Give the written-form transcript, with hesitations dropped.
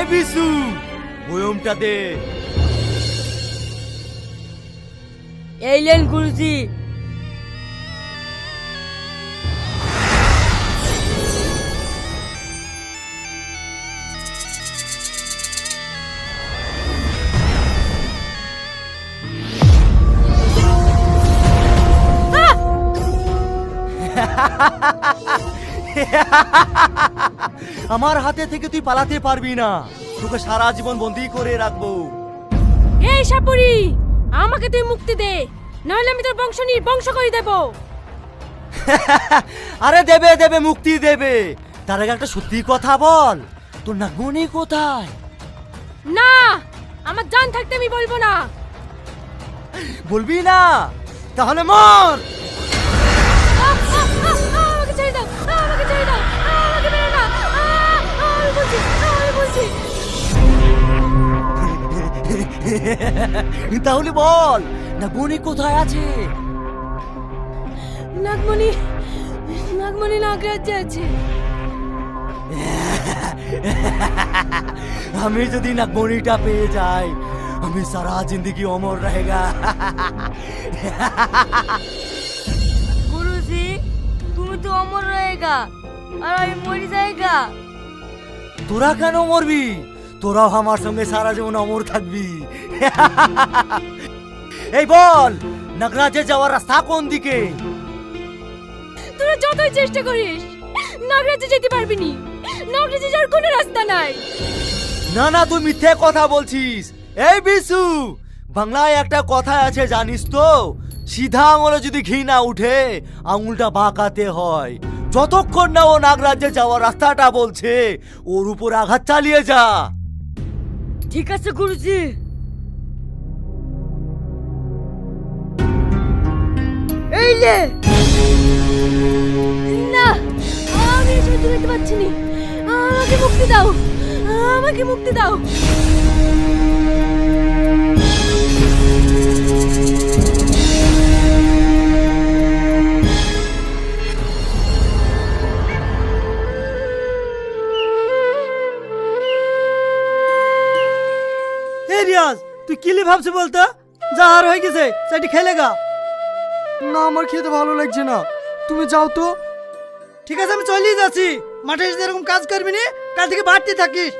এই বিশু, বয়মটা দে। এই লেন গুরুজি। আমার হাতে থেকে তুই পালাতে পারবি না, তোকে সারা জীবন বন্দী করে রাখবো। এই সাপুরি, আমাকে তুই মুক্তি দে, নাহলে আমি তোর বংশ নির্বংশ করে দেব। আরে দেবে দেবে, মুক্তি দেবে। তার আগে একটা সত্যি কথা বল, তোর নাগমণি কোথায়? না, আমার জান থাকতে আমি বলবো না। বলবি না? তাহলে মর। আমাকে ছেড়ে দাও, আমাকে ছেড়ে দাও, আমাকে মেরো না। আমি বলছি, আমি বলছি। তাহলে বল, নাগমণি কোথায় আছে? নাগমণি, নাগমণি নাগরাজ্যে আছে। আমি যদি নাগমণিটা পেয়ে যাই, আমি সারা জিন্দগি অমর रहेगा। গুরুজি, তুমি তো অমর रहेगा আর আমি মরে যাएगा। তোরা কেন মরবি? তোরাও আমার সঙ্গে সারা জীবন অমর থাকবি। এই বল, নাগরাজে যাওয়ার রাস্তা কোন দিকে? তোরা যতই চেষ্টা করিস, নাগরাজ্যে যেতে পারবি নি। নাগরাজ্যে যাওয়ার কোনো রাস্তা নাই। না না, তুই মিথ্যে কথা বলছিস। এই বিশু, বাংলায় একটা কথা আছে জানিস তো? সিধা আঙুলে যদি ঘি না উঠে, আঙুলটা বাঁকাতে হয়। যতক্ষণ না ও নাগরাজ্যে যাওয়ার রাস্তাটা বলছে, ওর উপর আঘাত চালিয়ে যা। ঠিক আছে গুরুজি। এই লে। না, আমি এসব যেতে পারছি না। আমাকে মুক্তি দাও, আমাকে মুক্তি দাও। রিয়াজ, তুই কিলি ভাবছিস বলতো? যা আর হয়ে গেছে, সেটি খেলেগা। না, আমার খেতে ভালো লাগছে না, তুমি যাও তো। ঠিক আছে, আমি চলেই যাচ্ছি। মাঠে এসে এরকম কাজ করবি না, কাল থেকে বাড়তে থাকিস।